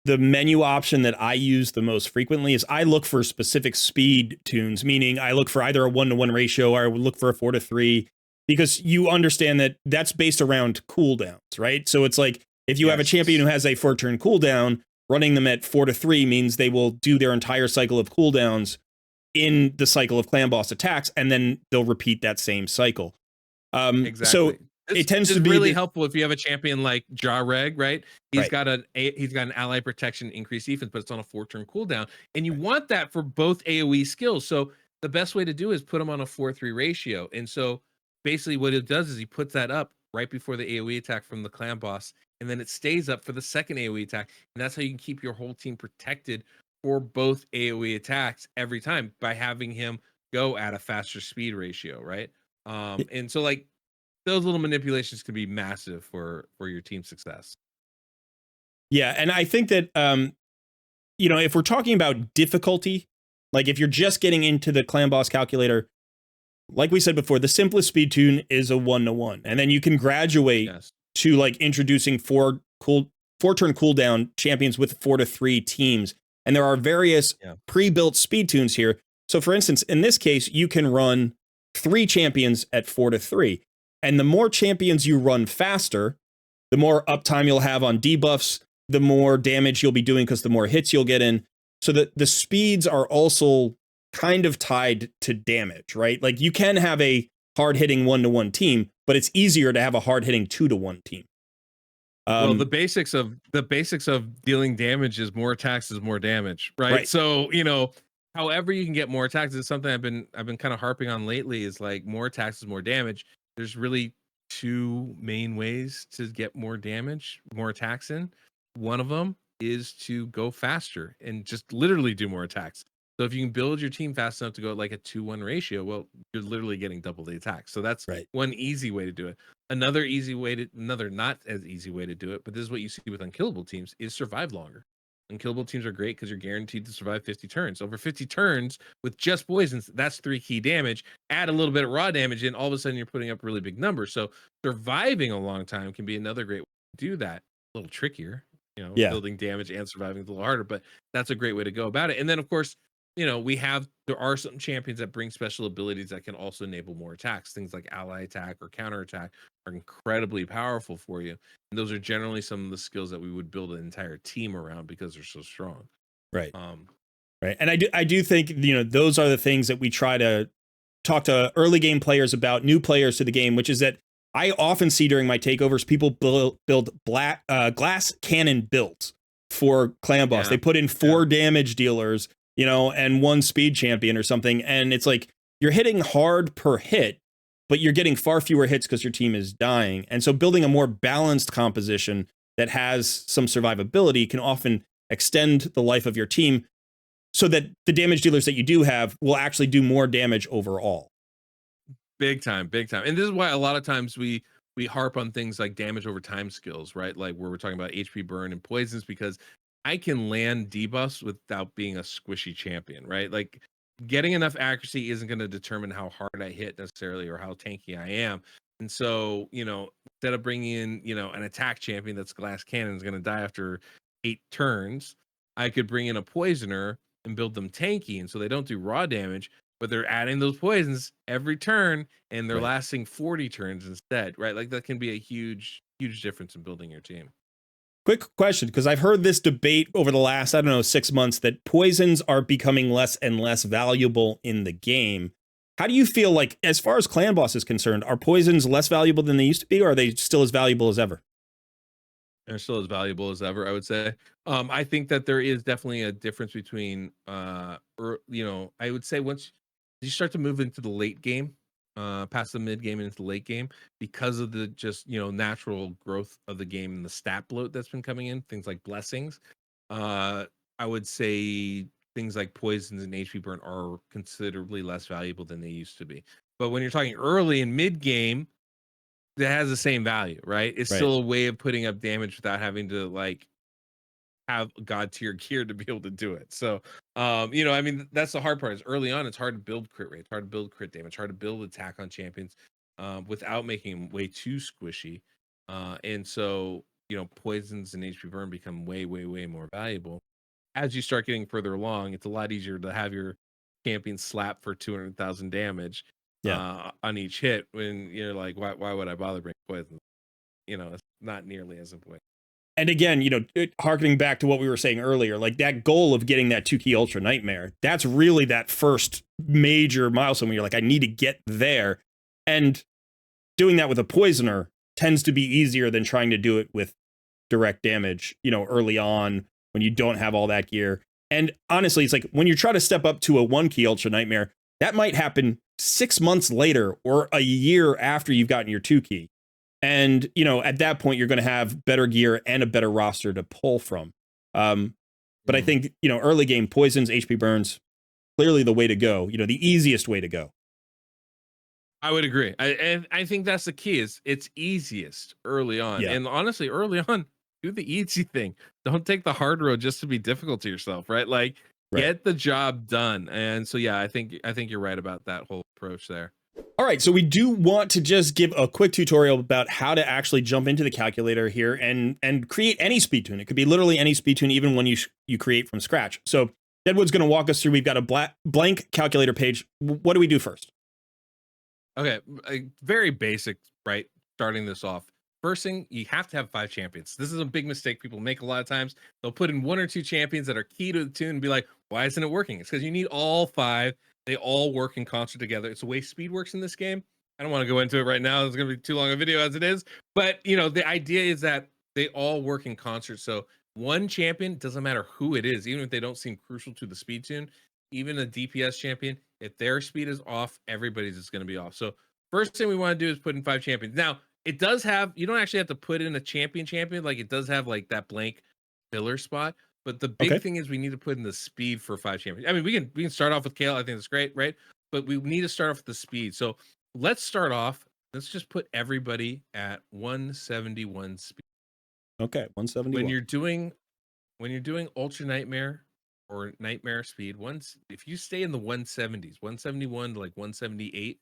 the menu option that I use the most frequently is I look for specific speed tunes, meaning I look for either a 1-to-1 ratio or I would look for a 4-to-3, because you understand that that's based around cooldowns, right? So it's like if you have a champion who has a 4-turn cooldown, running them at 4-to-3 means they will do their entire cycle of cooldowns in the cycle of clan boss attacks, and then they'll repeat that same cycle. So Exactly. it tends to It's be really helpful if you have a champion like Jareg, right? He's right. got an ally protection, increased defense, but it's on a 4-turn cooldown, and you want that for both AoE skills. So the best way to do is put him on a 4-3 ratio. And so basically, what it does is he puts that up right before the AoE attack from the clan boss, and then it stays up for the second AoE attack, and that's how you can keep your whole team protected for both AoE attacks every time by having him go at a faster speed ratio, right? And so like those little manipulations can be massive for your team success. Yeah, and I think that if we're talking about difficulty, like if you're just getting into the clan boss calculator, like we said before, the simplest speed tune is a 1-to-1, and then you can graduate to like introducing 4-turn cooldown champions with 4-to-3 teams, and there are various pre-built speed tunes here. So, for instance, in this case, you can run 3 champions at 4-to-3, and the more champions you run faster, the more uptime you'll have on debuffs, the more damage you'll be doing because the more hits you'll get in. So the speeds are also kind of tied to damage, right? Like you can have a hard-hitting 1-to-1 team, but it's easier to have a hard-hitting 2-to-1 team. Well, the basics of dealing damage is more attacks is more damage, right? So however you can get more attacks is something I've been kind of harping on lately. Is like more attacks is more damage. There's really 2 main ways to get more damage, more attacks in. One of them is to go faster and just literally do more attacks. So if you can build your team fast enough to go like a 2-1 ratio, well, you're literally getting double the attacks. So that's one easy way to do it. Another not as easy way to do it, but this is what you see with unkillable teams, is survive longer. Unkillable teams are great because you're guaranteed to survive 50 turns. Over 50 turns with just poisons, that's 3 key damage. Add a little bit of raw damage in, all of a sudden you're putting up really big numbers. So surviving a long time can be another great way to do that. A little trickier, building damage and surviving is a little harder, but that's a great way to go about it. And then of course, there are some champions that bring special abilities that can also enable more attacks. Things like ally attack or counter attack are incredibly powerful for you. And those are generally some of the skills that we would build an entire team around because they're so strong. Right. Right. And I do think, those are the things that we try to talk to early game players about, new players to the game, which is that I often see during my takeovers, people build glass cannon builds for clan boss. They put in 4 damage dealers, and 1 speed champion or something. And it's like you're hitting hard per hit, but you're getting far fewer hits because your team is dying. And so building a more balanced composition that has some survivability can often extend the life of your team so that the damage dealers that you do have will actually do more damage overall. Big time. And this is why a lot of times we harp on things like damage over time skills, right? Like where we're talking about HP burn and poisons, because I can land debuffs without being a squishy champion, right? Like getting enough accuracy isn't going to determine how hard I hit necessarily or how tanky I am. And so, instead of bringing in, an attack champion that's glass cannon is going to die after 8 turns, I could bring in a poisoner and build them tanky. And so they don't do raw damage, but they're adding those poisons every turn and they're lasting 40 turns instead, right? Like that can be a huge, huge difference in building your team. Quick question, because I've heard this debate over the last, 6 months that poisons are becoming less and less valuable in the game. How do you feel like, as far as clan boss is concerned, are poisons less valuable than they used to be, or are they still as valuable as ever? They're still as valuable as ever, I would say. I think that there is definitely a difference between, I would say once you start to move into the late game, past the mid game and into the late game, because of the just natural growth of the game and the stat bloat that's been coming in, things like blessings. I would say things like poisons and HP burn are considerably less valuable than they used to be. But when you're talking early and mid game, that has the same value, right? It's still a way of putting up damage without having to like have god tier gear to be able to do it. So, that's the hard part. Is early on, it's hard to build crit rate, it's hard to build crit damage, hard to build attack on champions, without making them way too squishy. And so, poisons and HP burn become way, way, way more valuable. As you start getting further along, it's a lot easier to have your champion slap for 200,000 damage Yeah. on each hit when you're like, why would I bother bringing poison? It's not nearly as important. And again, harkening back to what we were saying earlier, like that goal of getting that 2-key Ultra Nightmare, that's really that first major milestone where you're like, I need to get there. And doing that with a Poisoner tends to be easier than trying to do it with direct damage, early on when you don't have all that gear. And honestly, it's like when you try to step up to a 1-key Ultra Nightmare, that might happen 6 months later or a year after you've gotten your 2-key. And, at that point, you're going to have better gear and a better roster to pull from. But I think, early game poisons, HP burns, clearly the way to go, the easiest way to go. I would agree. I think that's the key is it's easiest early on. Yeah. And honestly, early on, do the easy thing. Don't take the hard road just to be difficult to yourself, right? Like get the job done. And so yeah, I think you're right about that whole approach there. All right, so we do want to just give a quick tutorial about how to actually jump into the calculator here and create any speed tune. It could be literally any speed tune, even one you create from scratch. So Deadwood's going to walk us through. We've got a blank calculator page. What do we do first? Okay, very basic, right? Starting this off. First thing, you have to have 5 champions. This is a big mistake people make a lot of times. They'll put in 1 or 2 champions that are key to the tune and be like, why isn't it working? It's because you need all 5. They all work in concert together. It's the way speed works in this game. I don't want to go into it right now. It's going to be too long a video as it is. But, the idea is that they all work in concert. So one champion, doesn't matter who it is, even if they don't seem crucial to the speed tune, even a DPS champion, if their speed is off, everybody's just going to be off. So first thing we want to do is put in 5 champions. Now, it does have, you don't actually have to put in a champion, like it does have like that blank filler spot. But the big thing is we need to put in the speed for 5 champions. I mean, we can start off with Kale. I think that's great, right? But we need to start off with the speed. So let's start off. Let's just put everybody at 171 speed. Okay, 171. When you're doing Ultra Nightmare or Nightmare speed, if you stay in the 170s, 171 to like 178,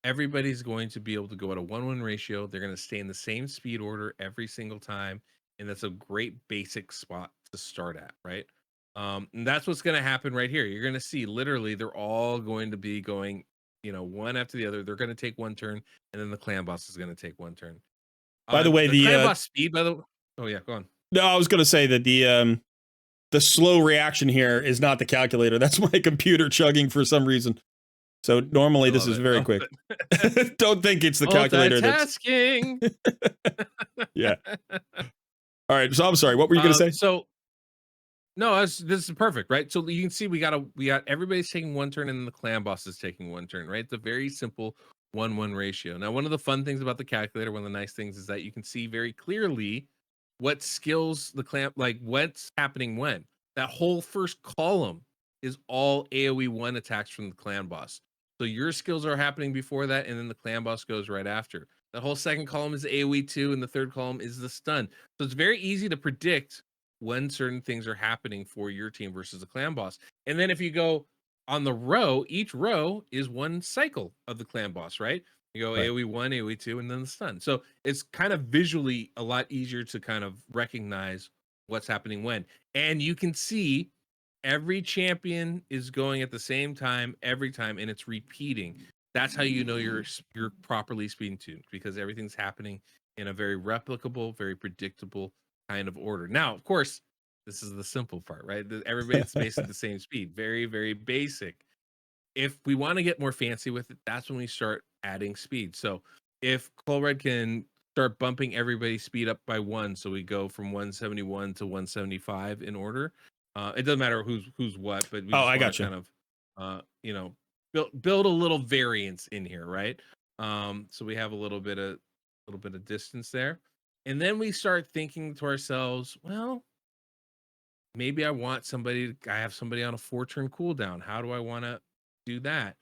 everybody's going to be able to go at a 1-1 ratio. They're going to stay in the same speed order every single time. And that's a great basic spot to start at, right? And that's what's going to happen right here. You're going to see literally they're all going to be going, one after the other. They're going to take 1 turn, and then the clan boss is going to take 1 turn. By the way, the clan boss speed, by the way. Oh yeah, go on. No, I was going to say that the slow reaction here is not the calculator. That's my computer chugging for some reason. So normally this is very quick. Don't think it's the calculator. Multitasking. Yeah. All right. So I'm sorry. What were you going to say? So no, this is perfect, right? So you can see we got everybody's taking 1 turn and then the clan boss is taking 1 turn, right? It's a very simple 1-1 ratio. Now, one of the fun things about the calculator, one of the nice things is that you can see very clearly what skills the clan, like what's happening when. That whole first column is all AoE 1 attacks from the clan boss. So your skills are happening before that, and then the clan boss goes right after. The whole second column is AoE 2, and the third column is the stun. So it's very easy to predict when certain things are happening for your team versus the clan boss. And then if you go on the row, each row is 1 cycle of the clan boss, right? You go AoE 1, AoE 2, and then the stun. So it's kind of visually a lot easier to kind of recognize what's happening when. And you can see every champion is going at the same time every time, and it's repeating. That's how you know you're properly speed tuned, because everything's happening in a very replicable, very predictable kind of order. Now, of course, this is the simple part, right? Everybody's basically the same speed. Very, very basic. If we want to get more fancy with it, that's when we start adding speed. So if Colred can start bumping everybody's speed up by 1, so we go from 171 to 175 in order. It doesn't matter who's what, but we I got you. Kind of build a little variance in here, right? So we have a little bit of distance there. And then we start thinking to ourselves, well, maybe I have somebody on a 4-turn cooldown. How do I want to do that?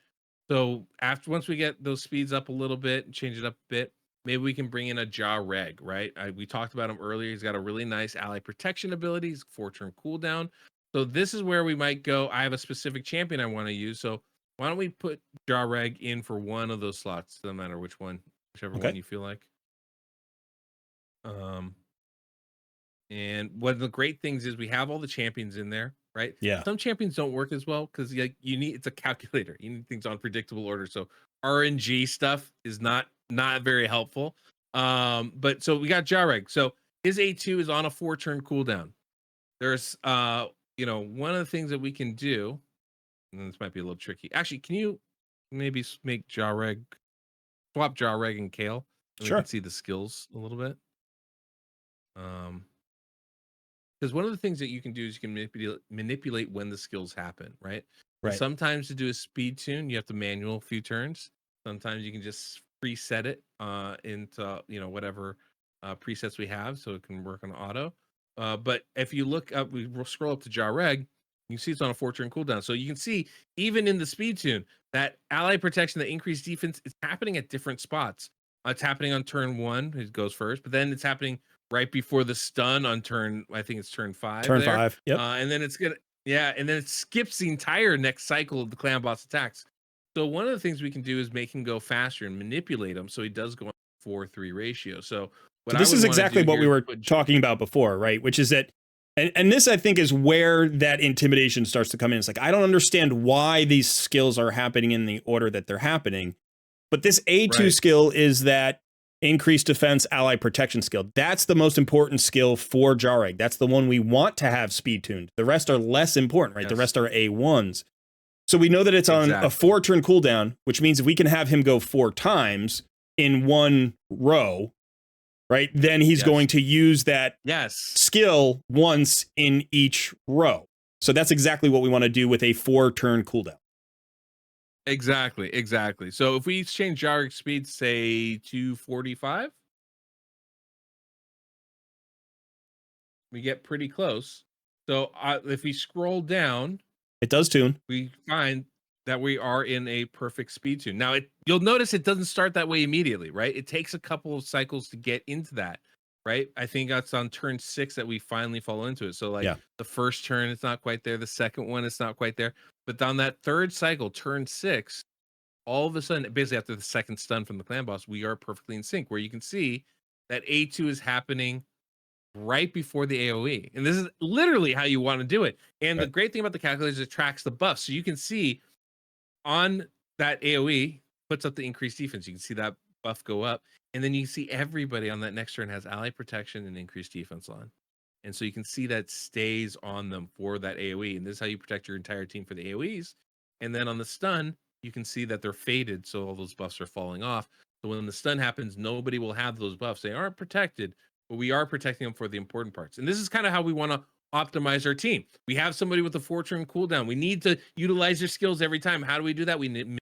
So once we get those speeds up a little bit and change it up a bit, maybe we can bring in a Ja Reg, right? We talked about him earlier. He's got a really nice ally protection ability. He's 4-turn cooldown. So this is where we might go. I have a specific champion I want to use. So why don't we put Ja Reg in for one of those slots? Doesn't matter which one, whichever one you feel like. And one of the great things is we have all the champions in there, right? Yeah. Some champions don't work as well because you need it's a calculator. You need things on predictable order. So RNG stuff is not very helpful. But so we got Jareg. So his A2 is on a 4-turn cooldown. There's one of the things that we can do, and this might be a little tricky. Actually, can you maybe make Jareg swap Jareg and Kale? And we Sure. can see the skills a little bit. Because one of the things that you can do is you can manipulate when the skills happen, right? And Right. sometimes to do a speed tune, you have to manual a few turns. Sometimes you can just preset it into whatever presets we have, so it can work on auto. But if you look up, we scroll up to Jareg, you see it's on a 4-turn cooldown. So you can see even in the speed tune that ally protection, that increased defense, is happening at different spots. It's happening on turn 1, it goes first, but then it's happening right before the stun on turn, I think it's turn 5. Turn 5. Yep. And then and then it skips the entire next cycle of the clan boss attacks. So one of the things we can do is make him go faster and manipulate him so he does go on 4-3 ratio. So this is exactly what we were talking about before, right? Which is that, and this I think is where that intimidation starts to come in. It's like, I don't understand why these skills are happening in the order that they're happening. But this A2 skill is that increased defense ally protection skill. That's the most important skill for Jareg. That's the one we want to have speed tuned. The rest are less important, right? Yes. The rest are A1s. So we know that it's on a 4-turn cooldown, which means if we can have him go 4 times in one row, right, then he's going to use that skill once in each row. So that's exactly what we want to do with a 4-turn cooldown. Exactly. So if we change Jareg's speed, say 245, we get pretty close. So if we scroll down, it does tune. We find that we are in a perfect speed tune. Now, you'll notice it doesn't start that way immediately, right? It takes a couple of cycles to get into that, right? I think that's on turn 6 that we finally fall into it. So the first turn, it's not quite there. The second one, it's not quite there. But on that third cycle, turn 6, all of a sudden, basically after the second stun from the clan boss, we are perfectly in sync, where you can see that A2 is happening right before the AoE. And this is literally how you want to do it. And the great thing about the calculator is it tracks the buff. So you can see on that AoE, puts up the increased defense. You can see that buff go up. And then you see everybody on that next turn has ally protection and increased defense on. And so you can see that stays on them for that AoE. And this is how you protect your entire team for the AoEs. And then on the stun, you can see that they're faded. So all those buffs are falling off. So when the stun happens, nobody will have those buffs. They aren't protected, but we are protecting them for the important parts. And this is kind of how we want to optimize our team. We have somebody with a 4-turn cooldown. We need to utilize their skills every time. How do we do that? We need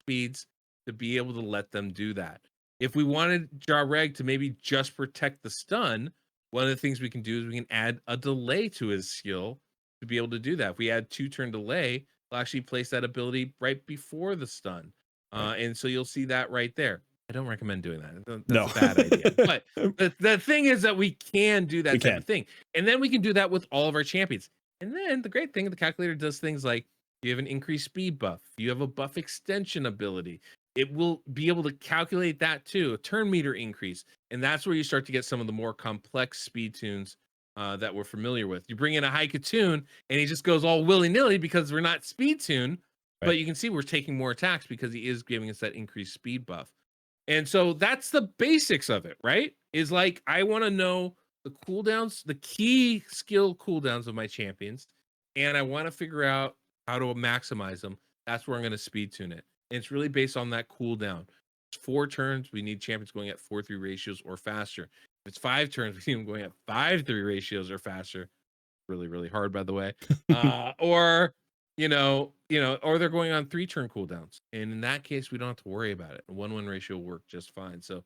speeds to be able to let them do that. If we wanted Jareg to maybe just protect the stun, one of the things we can do is we can add a delay to his skill to be able to do that. If we add 2-turn delay, we'll actually place that ability right before the stun. And so you'll see that right there. I don't recommend doing that. That's a bad idea. But the thing is that we can do that type of thing. And then we can do that with all of our champions. And then the great thing, the calculator does things like you have an increased speed buff. You have a buff extension ability. It will be able to calculate that too, a turn meter increase. And that's where you start to get some of the more complex speed tunes that we're familiar with. You bring in a Haikatune and he just goes all willy-nilly because we're not speed tune. But you can see we're taking more attacks because he is giving us that increased speed buff. And so that's the basics of it, right? Is like, I want to know the cooldowns, the key skill cooldowns of my champions, and I want to figure out how to maximize them. That's where I'm going to speed tune it. And it's really based on that cooldown. It's 4 turns, we need champions going at 4-3 ratios or faster. If it's 5 turns, we need them going at 5-3 ratios or faster. Really, really hard, by the way. Or they're going on 3-turn cooldowns. And in that case, we don't have to worry about it. A 1-1 ratio will work just fine. So,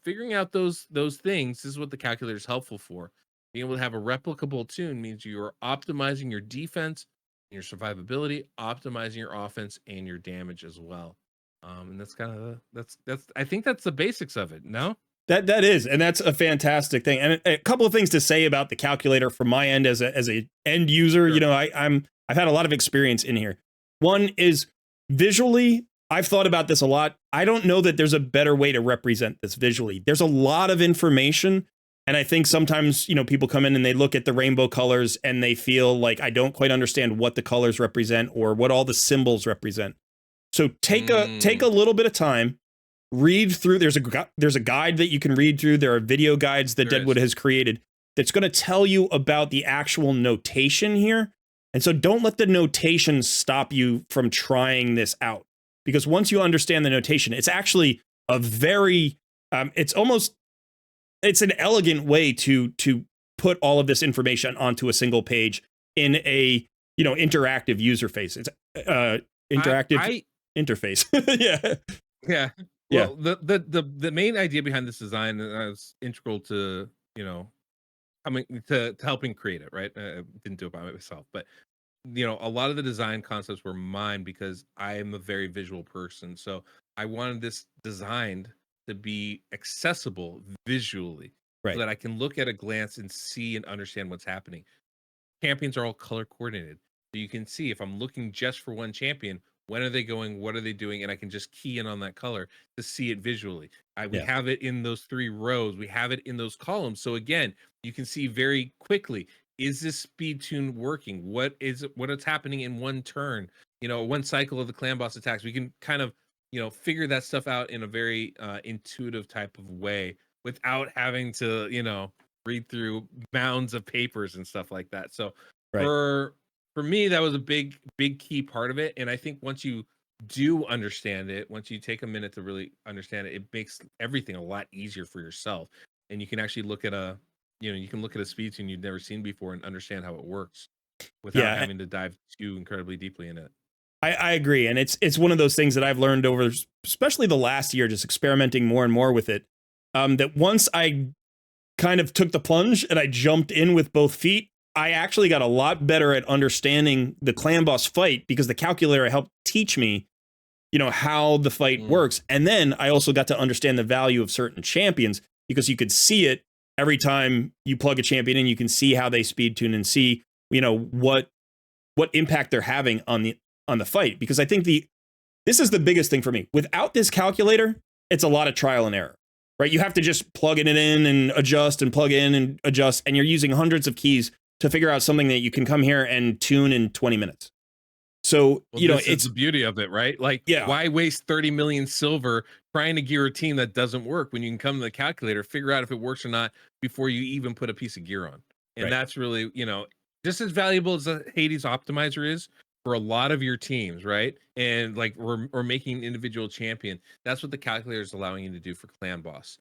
figuring out those things, this is what the calculator is helpful for. Being able to have a replicable tune means you're optimizing your defense, your survivability, optimizing your offense and your damage as well. And that's kind of that's I think that's the basics of it. No? That is, and that's a fantastic thing. And a couple of things to say about the calculator from my end as a end user. Sure. I've had a lot of experience in here. One is visually, I've thought about this a lot. I don't know that there's a better way to represent this visually. There's a lot of information, And I think sometimes, people come in and they look at the rainbow colors and they feel like I don't quite understand what the colors represent or what all the symbols represent. So take a little bit of time, read through. There's a guide that you can read through. There are video guides that Deadwood has created that's going to tell you about the actual notation here. And so don't let the notation stop you from trying this out, because once you understand the notation, it's actually a very it's an elegant way to put all of this information onto a single page in a interactive user face. It's interactive interface. Yeah. Yeah. Well, the main idea behind this design was integral to coming to helping create it. Right, didn't do it by myself, but a lot of the design concepts were mine because I am a very visual person. So I wanted this designed to be accessible visually, so that I can look at a glance and see and understand what's happening. Champions are all color coordinated, so you can see if I'm looking just for one champion, when are they going, what are they doing, and I can just key in on that color to see it visually. We have it in those 3 rows, we have it in those columns, so again, you can see very quickly, is this speed tune working? What is happening in one turn? One cycle of the clan boss attacks. We can kind of figure that stuff out in a very intuitive type of way without having to read through mounds of papers and stuff like that. So for me, that was a big key part of it. And I think once you do understand it, once you take a minute to really understand it, it makes everything a lot easier for yourself. And you can actually look at a speed tune you've never seen before and understand how it works without having to dive too incredibly deeply in it. I agree. And it's one of those things that I've learned over, especially the last year, just experimenting more and more with it. That once I kind of took the plunge and I jumped in with both feet, I actually got a lot better at understanding the clan boss fight, because the calculator helped teach me, how the fight works. And then I also got to understand the value of certain champions, because you could see it every time you plug a champion in. You can see how they speed tune and see, what impact they're having on the fight. Because I think this is the biggest thing for me. Without this calculator, it's a lot of trial and error, right? You have to just plug it in and adjust and plug in and adjust. And you're using hundreds of keys to figure out something that you can come here and tune in 20 minutes. So, it's the beauty of it, right? Like, why waste 30 million silver trying to gear a team that doesn't work when you can come to the calculator, figure out if it works or not before you even put a piece of gear on? And that's really, just as valuable as the Hades optimizer is for a lot of your teams, right? And like we're making an individual champion. That's what the calculator is allowing you to do for clan boss.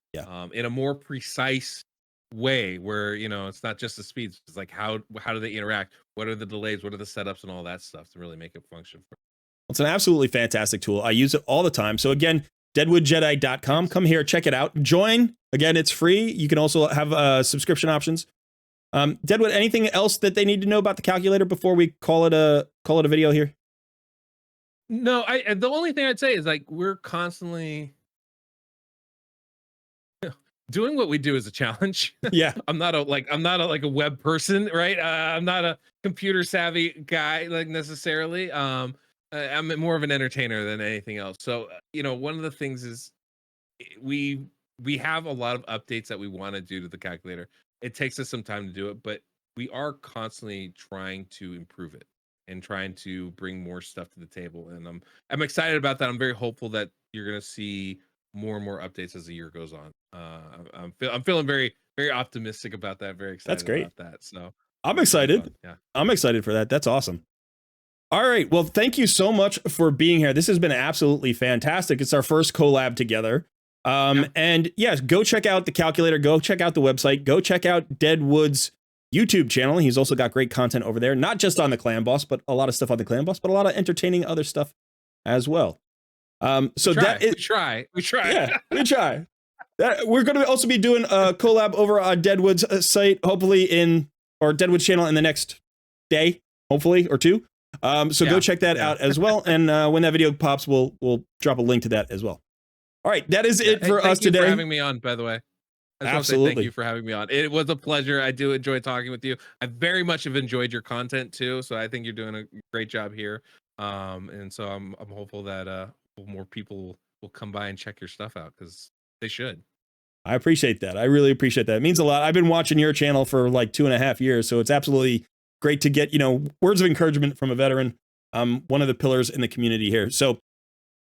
In a more precise way, where it's not just the speeds, it's like how do they interact, what are the delays, what are the setups, and all that stuff to really make it function. It's an absolutely fantastic tool. I use it all the time. So again, DeadwoodJedi.com. Come here, check it out, join. Again, it's free. You can also have subscription options. Deadwood, anything else that they need to know about the calculator before we call it a video here? No, the only thing I'd say is like we're constantly doing what we do is a challenge. Yeah. I'm not a web person, right? I'm not a computer savvy guy, like, necessarily. I'm more of an entertainer than anything else. So, one of the things is we have a lot of updates that we want to do to the calculator. It takes us some time to do it, but we are constantly trying to improve it and trying to bring more stuff to the table. And I'm excited about that. I'm very hopeful that you're going to see more and more updates as the year goes on. I'm feeling very, very optimistic about that. Very excited That's great. about that. So I'm excited. Yeah, I'm excited for that. That's awesome. All right. Well, thank you so much for being here. This has been absolutely fantastic. It's our first collab together. And yes, go check out the calculator. Go check out the website. Go check out Deadwood's YouTube channel. He's also got great content over there, not just on the clan boss, but a lot of stuff on the clan boss, but a lot of entertaining other stuff as well. So we try. Yeah, we try. We're going to also be doing a collab over on Deadwood's site, hopefully or Deadwood's channel in the next day, hopefully, or two. So go check that out as well. And when that video pops, we'll drop a link to that as well. All right, that is it for us today. Thank you for having me on, by the way. Absolutely. Thank you for having me on. It was a pleasure. I do enjoy talking with you. I very much have enjoyed your content too. So I think you're doing a great job here. And so I'm hopeful that more people will come by and check your stuff out, because they should. I appreciate that. I really appreciate that. It means a lot. I've been watching your channel for like 2.5 years, so it's absolutely great to get, words of encouragement from a veteran. One of the pillars in the community here. So,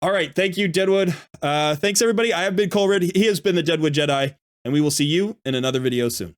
all right. Thank you, Deadwood. Thanks, everybody. I have been Colerid. He has been the Deadwood Jedi, and we will see you in another video soon.